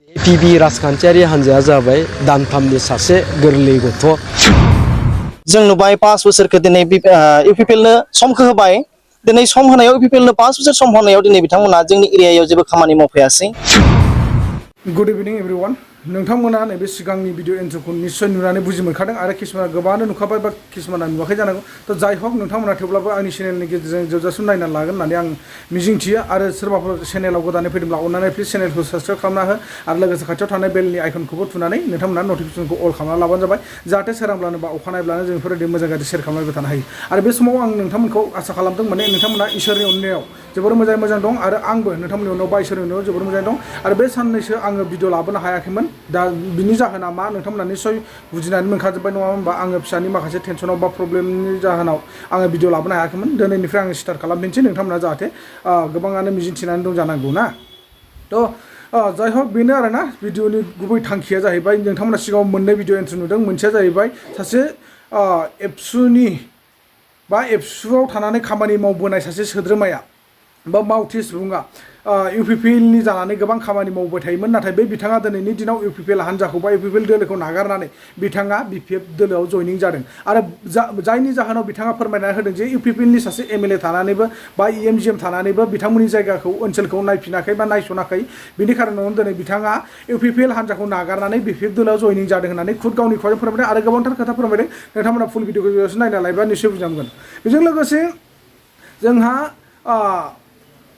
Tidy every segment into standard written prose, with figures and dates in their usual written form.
APB राजखान्थियारि हान्जाया जाबाय दानथामनि सासे गोरलै गथ'। जों नुबाय 5 बोसोरखौ दिनै UPPL नो समखौ होबाय। दिनै सम होनायाव UPPL नो 5 बोसोर सम होनायाव दिनै बिथांमोना जोंनि एरियायाव जेबो खामानि मावफैयासै। गुड इभिनिं एभरिवान। नोंथांमोना नैबे सिगांनि भिडिअ इन्ट्र'खौ निश्चय नुनानै बुजि मोनखादों आरो किसुमाना गोबाङानो नुखाबाय बा किसुमाना नुवाखै जानांगौ। थ' जाय हक नोंथांमोना थेवब्लाबो आंनि चेनेलनि गेजेरजों जोबजासिम नायना लागोन होननानै आं मिजिंथियो आरो सोरबाफोर चेनेलाव गोदानै फैदोंब्ला अननानै प्लिज चेनेलखौ साबस्क्राइब खालामना हो आरो लोगोसे खाथियाव थानाय बेलनि आइकनखौबो थुनानै नोंथांमोना नटिफिकेसनखौ अल खालामना लाबानो जाबाय जाहाथे सोरांब्लानो बा अखा नायब्लानो जों बेफोरबायदि मोजां गाज्रि शेयार खालामलायबाय थानो हायो। आरो बे समाव आं नोंथांमोनखौ आसा खालामदों माने नोंथांमोना इसोरनि अननायाव जोबोर मोजां दं आरो आंबो नोंथांमोननि उनाव बा इसोरनि उनाव जोबोर मोजां दं आरो बे साननैसो आङो भिडिअ लाबोनो हायाखैमोन। दा बिनि जाहोना मा नोंथांमोना निश्चय बुजिनानै मोनखाजोब्बाय नङा होमबा आङो फिसानि माखासे टेनसनाव बा प्रब्लेमनि जाहोनाव आङो भिडिअ लाबोनो हायाखैमोन। दिनैनिफ्राय आङो स्टार्ट खालामफिनसै नोंथांमोना जाहाथे गोबाङानो मिजिंथिनानै दं जानांगौ ना। थ' जाय हक बेनो आरोना भिडिअनि गुबै थांखिया जाहैबाय नोंथांमोना सिगाङाव मोननै भिडिअ एन्ट्रि नुदों। मोनसेया जाहैबाय सासे एबसुनि बा एबसुआव थानानै खामानि मावबोनाय सासे सोद्रोमाया बा मावथि सुबुङा UPPL नि जानानै गोबां खामानि मावबाय थायोमोन। नाथाय बे बिथाङा दिनैनि दिनाव UPPL हान्जाखौ बा UPPL दोलोखौ नागारनानै बिथाङा BPF दोलोआव जयनिं जादों आरो जायनि जाहोनाव बिथाङा फोरमायना होदों जे UPPL नि सासे MLA थानानैबो बा EMGM थानानैबो बिथांमोननि जायगाखौ ओनसोलखौ नायफिनाखै बा नायसनाखै। बिनि खारनावनो दिनै बिथाङा UPPL हान्जाखौ नागारनानै BPF दोलोआव जयनिं जादों होननानै खुद गावनि खुगाजों फोरमायदों आरो गोबांथार खोथा फोरमायदों। नोंथांमोना फुल भिडिअखौ नायना लायोबा निश्चय बुजिनांगोन। बेजों लोगोसे जोंहा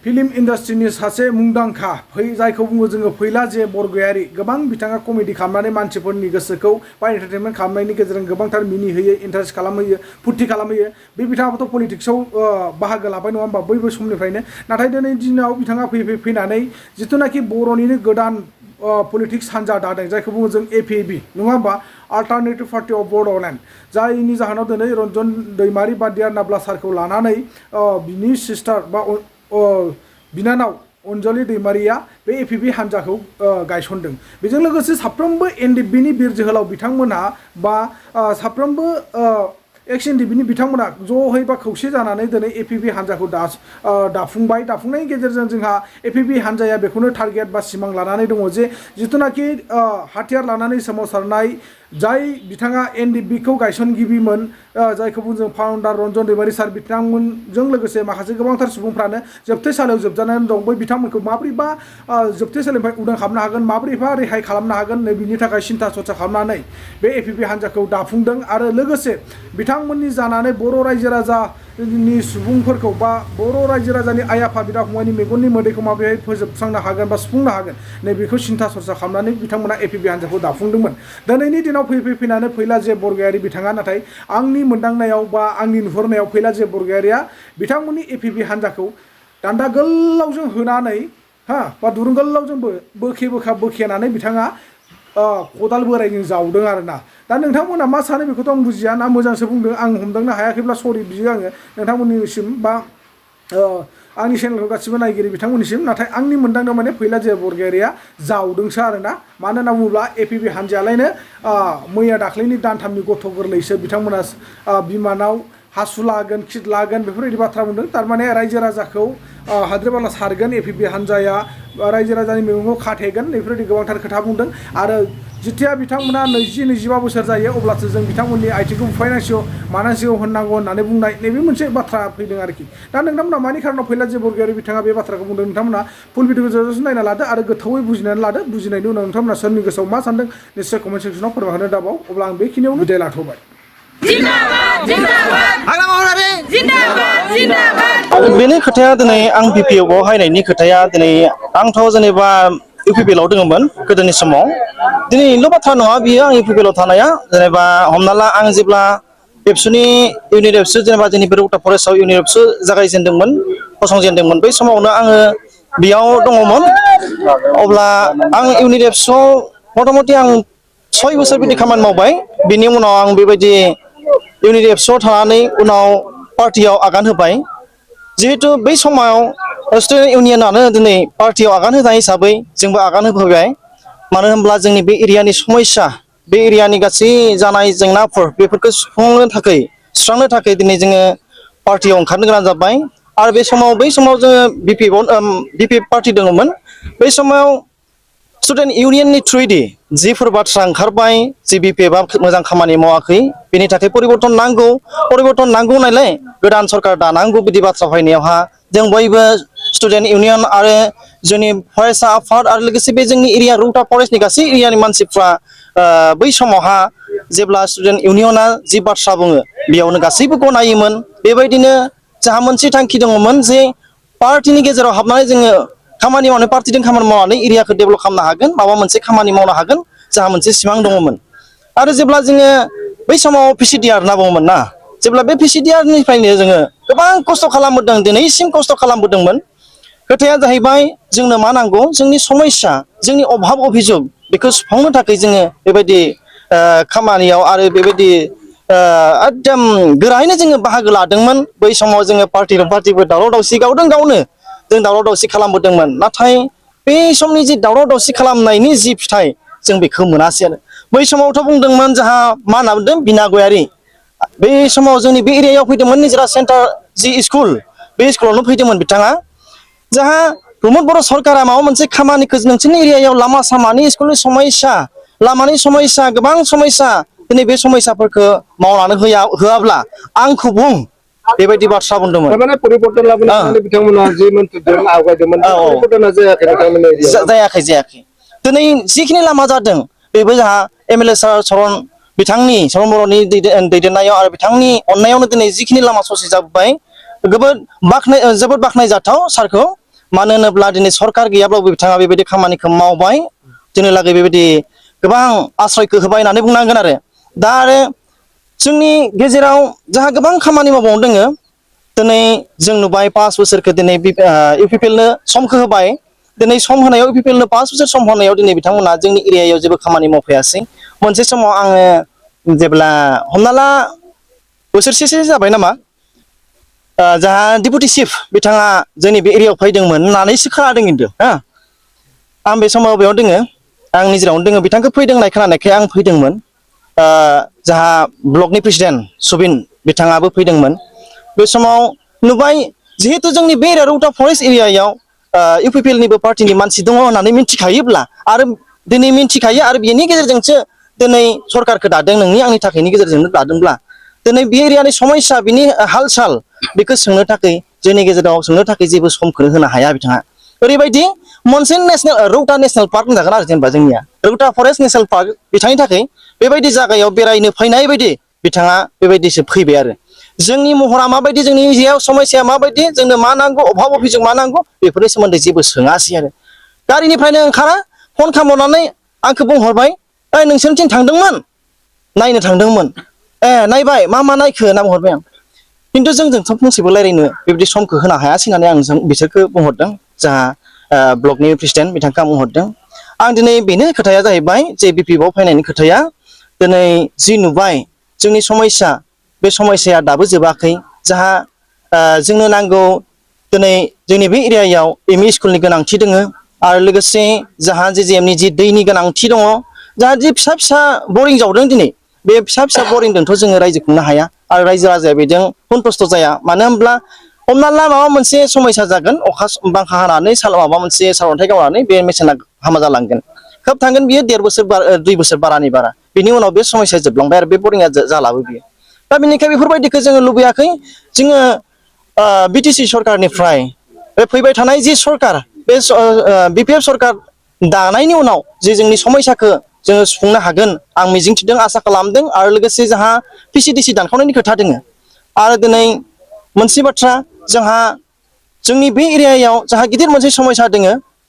फिल्म इन्डास्ट्रिनि सासे मुंदांखा जायखौ बुङो जोङो फैला जे बरगयारी गोबां बिथाङा कमेडि खालामनानै मानसिफोरनि गोसोखौ बा एन्टारटेनमेन्ट खालामनायनि गेजेरजों गोबांथार मिनिहोयो इन्टारेस्ट खालामहोयो फुरथि खालामहोयो। बे बिथाङाबोथ' पलिटिक्सआव बाहागो लाबाय नङा होमबा बैबो समनिफ्रायनो। नाथाय दिनै दिनाव बिथाङा फैनानै जिथुनाखि बर'निनो गोदान पलिटिक्स हान्जा दादों जायखौ बुङो जों APB नङा होमबा अल्टारनेटिभ पार्टि अफ बड'लेण्ड। जायनि जाहोनाव दिनै रन्जन दैमारि बा डियार नाब्ला सारखौ लानानै बिनि सिस्टार बा बिनानाव अनजलि दैमारिया बे APB हान्जाखौ गायसनदों। बेजों लोगोसे साफ्रोमबो NDFB नि बिर जोहोलाव बिथांमोनहा बा साफ्रोमबो एक्स NDFB नि बिथांमोना ज'है बा खौसे जानानै दिनै APB हान्जाखौ दाफुंबाय। दाफुंनायनि गेजेरजों जोंहा APB हान्जाया बेखौनो टारगेट बा सिमां लानानै दङ जे जिथुनाखि हाथियार लानानै सोमावसारनाय जाय बिथाङा NDFB खौ गायसनगिरिमोन जायखौ बुङो जों फाउन्डार रन्जन दैमारि सार बिथांमोनजों लोगोसे माखासे गोबांथार सुबुंफ्रानो जोबथेसालियाव जोबजानानै दं। बै बिथांमोनखौ माब्रैबा जोबथेसालिनिफ्राय उदां खालामनो हागोन माब्रैबा रेहाय खालामनो हागोन नै बिनि थाखाय सिन्था सरसा खालामनानै बे APB हान्जाखौ दाफुंदों आरो लोगोसे बिथांमोननि जानानै बर' रायजो राजानि सुबुंफोरखौ बा बर' रायजो राजानि आइ आफा बिदा फंबायनि मेगननि मोदैखौ माबोरैहाय फोजोबस्रांनो हागोन बा सुफुंनो हागोन नैबेखौ सिन्था सरसा खालामनानै बिथांमोना APB हान्जाखौ दाफुंदोंमोन। दिनैनि दिनाव फैनानै फैला जे बरगयारी बिथाङा नाथाय आंनि मोनदांनायाव बा आंनि नुहुरनायाव फैला जे बरगयारिया बिथांमोननि APB हान्जाखौ दान्दा गोलावजों होनानै बा दुरुं गोलावजों बोखेनानै बिथाङा खदाल बोरायजों जावदों आरोना। दा नोंथांमोना मा सानो बेखौथ' आं बुजिया ना मोजांसो बुंदों आं हमदांनो हायाखैब्ला सरि बियो आङो नोंथांमोननिसिम बा आंनि चेनेलखौ गासिबो नायगिरि बिथांमोननिसिम। नाथाय आंनि मोनदांनायाव माने फैला जे बरगयारिया जावदोंसो आरोना। मानो होनना बुङोब्ला APB हान्जायालायनो मैया दाख्लैनि दानथामनि गथ' गोरलैसो बिथांमोना बिमानाव हासु लागोन खिट लागोन बेफोरबायदि बाथ्रा बुंदों। थारमाने रायजो राजाखौ हाद्रि बाला सारगोन APB हान्जाया रायजो राजानि मैगंखौ खाथेगोन बेफोरबायदि गोबांथार खोथा बुंदों। आरो जिथिया बिथांमोना 20-25 बोसोर जायो अब्लासो जों बिथांमोननि आथिंखौ बुफायनांसिगौ मानांसिगौ होननांगौ होननानै बुंनाय नैबे मोनसे बाथ्रा फैदों आरोखि। दा नोंथांमोना मानि खारनाव फैला जे बरगयारी बिथाङा बे बाथ्राखौ बुंदों नोंथांमोना फुल भिडिअखौ जोबजासिम नायना लादो आरो गोथौयै बुजिनानै लादो। बुजिनायनि उनाव नोंथांमोना सोरनि गोसोआव मा सानदों निश्चय कमेन्ट सेक्सनाव फोरमायहरनो दाबाव। अब्ला आं बेखिनियावनो बिदाय लाथ'बाय। बेनि खोथाया दिनै आं BPF आव हायनायनि खोथाया दिनै आंथ' जेनेबा UPPL आव दङमोन गोदोनि समाव। दिनैनिल' बाथ्रा नङा बियो आं UPPL आव थानाया जेनेबा हमना ला आं जेब्ला एबसुनि इउनिट एबसु जेनेबा जोंनि बे रौता फरेस्टआव इउनिट एबसु जागायजेनदोंमोन फसंजेनदोंमोन बै समावनो आङो बेयाव दङमोन। अब्ला आं इउनिट एबसुआव मथा मथि आं 6 बोसोर बिदि खामानि मावबाय। बिनि उनाव आं बेबायदि इउनिट एबसुआव थानानै उनाव पार्टियाव आगान होबाय। जिहेतु बै समाव स्टुडेन्ट इउनियनानो दिनै पार्टियाव आगान होनाय हिसाबै जोंबो आगान होफैबाय। मानो होनब्ला जोंनि बे एरियानि समस्या बे एरियानि गासै जानाय जेंनाफोर बेफोरखौ सुस्रांनो थाखाय दिनै जोङो पार्टियाव ओंखारनो गोनां जाबाय। आरो बै समाव जोङो BPF पार्टि दङमोन। बै समाव स्टुडेन्ट इउनियननि थ्रुयैदि जिफोर बाथ्रा ओंखारबाय जि BPF आ मोजां खामानि मावाखै बेनि थाखाय परिबर्तन नांगौ नालाय गोदान सरकार दानांगौ बिदि बाथ्रा फैनायावहा जों बयबो स्टुडेन्ट इउनियन आरो जोंनि फरायसा आफाद आरो लोगोसे बे जोंनि एरिया रौता फरेस्टनि गासै एरियानि मानसिफ्रा बै समावहा जेब्ला स्टुडेन्ट इउनियना जि बाथ्रा बुङो बेयावनो गासैबो गनायोमोन बेबायदिनो जोंहा मोनसे थांखि दङमोन जे पार्टिनि गेजेराव हाबनानै जोङो खामानि मावनानै पार्टिजों खामानि मावनानै एरियाखौ डेभेलप खालामनो हागोन माबा मोनसे खामानि मावनो हागोन जोंहा मोनसे सिमां दङमोन आरो जेब्ला जोङो बै समाव PCDR होनना बुङोमोन ना जेब्ला बे PCDRनिफ्रायनो जोङो गोबां खस्थ' खालामबोदों दिनैसिम खस्थ' खालामबोदोंमोन खोथाया जाहैबाय जोंनो मा नांगौ जोंनि समस्या जोंनि अभाब अभियोग बेखौ सुफुंनो थाखाय जोङो बेबायदि खामानियाव आरो बेबायदि एकदम गोरायैनो जोङो बाहागो लादोंमोन बै समाव जोङो पार्टिबो दावराव दावसि गावदों गावनो जों दावराव दावसि खालामबोदोंमोन नाथाय बे समनि जि दावराव दावसि खालामनायनि जि फिथाइ जों बेखौ मोनासै आरो बै समावथ' बुंदोंमोन जोंहा मा होनना बुंदों बिना गयारि बै समाव जोंनि बे एरियायाव फैदोंमोन निजोरा सेन्टार जि स्कुल बे स्कुलावनो फैदोंमोन बिथाङा जोंहा प्रमद बर' सरकारा माबा मोनसे खामानिखौ नोंसोरनि एरियायाव लामा सामानि स्कुलनि समस्या लामानि समस्या गोबां समस्या दिनै बे समस्याफोरखौ मावनानै होआब्ला आंखौ बुं बेबायदि बाथ्रा बुंदोंमोन माने परिबर्तन लाबोनो होननानै बिथांमोना जि मोन्थिदों आवगायदोंमोन परिबर्तना जायाखै नोंथांमोननि एरियायाव जायाखै दिनै जिखिनि लामा जादों बेबो जोंहा MLA सार सरन बर'नि दैदेननायाव आरो बिथांनि अननायावनो दिनै जिखिनि लामा ससे जाबोबाय जोबोद बाख्नायजाथाव सारखौ मानो होनोब्ला दिनै सरकार गैयाब्लाबो बिथाङा बेबायदि खामानिखौ मावबाय दिनैलागै बेबायदि गोबां आश्रयखौ होबाय होननानै बुंनांगोन आरो दा आरो जोंनि गेजेराव जोंहा गोबां खामानि मावबावनो दोङो दिनै जों नुबाय 5 बोसोरखौ दिनै UPPL नो समखौ होबाय दिनै सम होनायाव UPPL नो 5 बोसोर सम होनायाव दिनै बिथांमोना जोंनि एरियायाव जेबो खामानि मावफैयासै मोनसे समाव आङो जेब्ला हमना ला बोसोरसेसो जाबाय नामा जोंहा डेपुटि चिफ बिथाङा जोंनि बे एरियायाव फैदोंमोन होननानैसो खोनादों खिन्थु आं बे समाव बेयाव दोङो आं निजेरावनो दोङो बिथांखौ फैदों होननाय खोनानायखाय आं फैदोंमोन जोंहा ब्लकनि प्रेसिडेन्ट सुबिन बिथाङाबो फैदोंमोन बे समाव नुबाय जिहेतु जोंनि बे रौता फरेस्ट एरियायाव UPPL निबो पार्टिनि मानसि दङ होननानै मिथिखायोब्ला आरो दिनै मिथिखायो आरो बेनि गेजेरजोंसो दिनै सरकारखौ दादों नोंनि आंनि थाखायनि गेजेरजोंनो दादोंब्ला दिनै बे एरियानि समस्या बिनि हाल साल बेखौ सोंनो थाखाय जोंनि गेजेराव सोंनो थाखाय जेबो समखौनो होनो हाया बिथाङा ओरैबायदि मोनसे रौता नेसनेल पार्क होनजागोन आरो जेनेबा जोंनिया रौता फरेस्ट नेसनेल पार्क बिथांनि थाखाय बेबायदि जायगायाव बेरायनो फैनाय बायदि बिथाङा बेबायदिसो फैबाय आरो जोंनि महरा माबायदि जोंनि एरियायाव समस्या माबायदि जोंनो मा नांगौ अभाब अभियोग मा नांगौ बेफोरनि सोमोन्दै जेबो सोङासै आरो गारिनिफ्रायनो ओंखारा फन खालामहरनानै आंखौ बुंहरबाय नोंसोरनिथिं थांदोंमोन नायनो थांदोंमोन नायबाय मा नायखो होनना बुंहरबाय आं खिन्थु जोंजोंथ' फंसेबो रायज्लायनो बेबायदि समखौ होनो हायासै होननानै आं बिसोरखौ बुंहरदों जोंहा ब्लकनि प्रेसिडेन्ट बिथांखौ आं बुंहरदों आं दिनै बेनो खोथाया जाहैबाय जे BPF आव फैनायनि खोथाया दिनै जि नुबाय जोंनि समस्या बे समस्याया दाबो जोबाखै जोंहा जोंनो नांगौ दिनै जोंनि बे एरियायाव ME स्कुलनि गोनांथि दङ आरो लोगोसे जोंहा JJMनि जि दैनि गोनांथि दङ जोंहा जि फिसा फिसा बरिं जावदों दिनै बे फिसा फिसा बरिंजोंथ' जोङो रायजो खुंनो हाया आरो रायजो राजाया बेजों सन्तुष्ट जाया मानो होनब्ला हमना ला माबा मोनसे समस्या जागोन अखा बांखा हानानै माबा मोनसे सारअन्थाइ गावनानै बे मेसेना हामा जालांगोन खोब थांगोन बियो 1.5 बोसोर 2 बोसोर बारानि बारा बिनि उनाव बे समस्या जोबलांबाय आरो बे बरिंआ जालाबो बियो दा बेनिखायनो बेफोरबायदिखौ जोङो लुबैयाखै जोङो BTC सरकारनिफ्राय बे फैबाय थानाय जि सरकार बे BPF सरकार दानायनि उनाव जे जोंनि समस्याखौ जोङो सुफुंनो हागोन आं मिजिंथिदों आसा खालामदों आरो लोगोसे जोंहा PCDC दानखावनायनि खोथा दङ आरो दिनै मोनसे बाथ्रा जोंहा जोंनि बे एरियायाव जोंहा गिदिर मोनसे समस्या दङ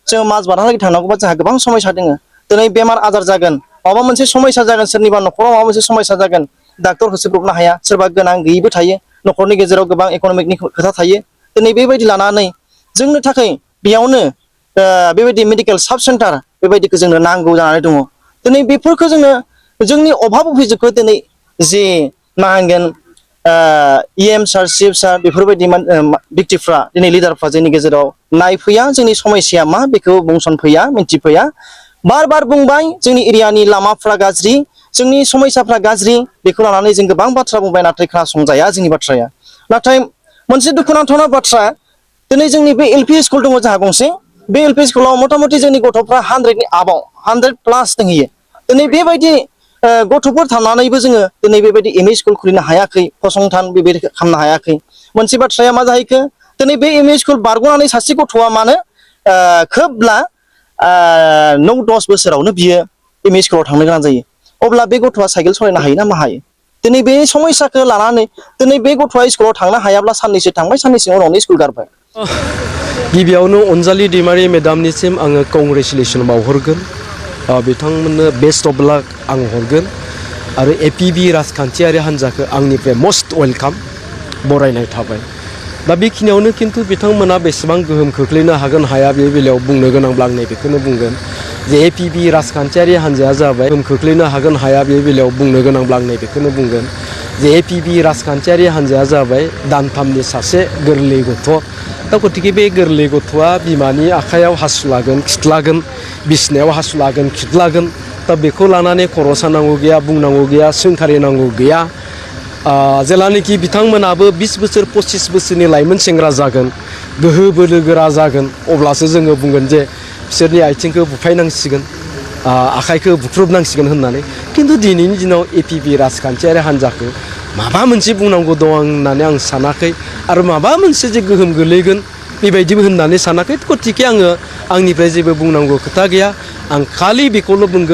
जोङो माजबादहालागै थांनांगौबा जोंहा गोबां समस्या दङ दिनै बेमार आजार जागोन माबा मोनसे समस्या जागोन सोरनिबा न'खराव माबा मोनसे समस्या जागोन डाक्टर होसोब्रबनो हाया सोरबा गोनां गैयैबो थायो न'खरनि गेजेराव गोबां इक'नमिकनि खोथा थायो दिनै बेबायदि लानानै जोंनो थाखाय बेयावनो बेबायदि मेडिकेल साब सेन्टार बेबायदिखौ जोंनो नांगौ जानानै दङ दिनै बेफोरखौ जोङो जोंनि अभाब अभियोगखौ दिनै जि मा होनगोन EM सार चिफ सार बेफोरबायदि व्यक्तिफ्रा दिनै लिडारफ्रा जोंनि गेजेराव नायफैया जोंनि समस्याया मा बेखौ बुंसनफैया मिन्थिफैया बार बार बुंबाय जोंनि एरियानि लामाफ्रा गाज्रि जोंनि समस्याफ्रा गाज्रि बेखौ लानानै जों गोबां बाथ्रा बुंबाय नाथाय खोनासंजाया जोंनि बाथ्राया नाथाय मोनसे दुखुनांथावना बाथ्रा दिनै जोंनि बे LP स्कुल दङ जोंहा गंसे बे एलपि स्कुलाव मथा-मथि जोंनि गथ'फ्रा 100नि आबाव 100+ दंहैयो दिनै बेबायदि गथ'फोर थानानैबो जोङो दिनै बेबायदि एमइ स्कुल खुलिनो हायाखै फसंथान बेबायदि खालामनो हायाखै मोनसे बाथ्राया मा जाहैखो दिनै बे एमइ स्कुल बारग'नानै सासे गथ'आ मानो खोबब्ला 9-10 बोसोरावनो बियो एमइ स्कुलाव थांनो गोनां जायो अब्ला बे गथ'आ साइकेल सालायनो हायो ना मा हायो दिनै बे समस्याखौ लानानै दिनै बे गथ'आ स्कुलाव थांनो हायाब्ला साननैसो थांबाय साननैसो उनावनो स्कुल गारबाय गिबियावनो अनजालि दैमारि मेडामनिसिम आङो कंग्रेचुलेसन बावहरगोन बिथांमोननो बेस्ट अफ लाक आं हरगोन आरो APB राजखान्थियारि हान्जाखौ आंनिफ्राय मस्ट वेलकाम बरायनाय थाबाय दा बेखिनियावनो खिन्थु बिथांमोना बेसेबां गोहोम खोख्लैनो हागोन हाया बे बेलायाव बुंनो गोनांब्ला आं नैबेखौनो बुंगोन जे APB राजखान्थियारि हान्जाया जाबाय गोहोम खोख्लैनो हागोन हाया बे बेलायाव बुंनो गोनांब्ला आं नैबेखौनो बुंगोन जे APB राजखान्थियारि हान्जाया जाबाय दानथामनि सासे गोरलै गथ' दा गतिके बे गोरलै गथ'आ बिमानि आखायाव हासुलागोन खिथ्लागोन बिसिनायाव हासुलागोन खिथ्लागोन दा बेखौ लानानै खर' सानांगौ गैया बुंनांगौ गैया सोंखारिनांगौ गैया जेलानोखि बिथांमोनाबो 20 बोसोर 25 बोसोरनि लाइमोन सेंग्रा जागोन गोहो बोलो गोरा जागोन अब्लासो जोङो बुंगोन जे बिसोरनि आथिंखौ बुफायनांसिगोन आखाइखौ बुख्रुबनांसिगोन होननानै खिन्थु दिनैनि दिनाव APB राजखान्थियारि हान्जाखौ माबा मोनसे बुंनांगौ दं होननानै आं सानाखै आरो माबा मोनसे जे गोहोम गोलैगोन बेबायदिबो होननानै सानाखै गतिके आङो आंनिफ्राय जेबो बुंनांगौ खोथा गैया आं खालि बेखौल' बुंगोन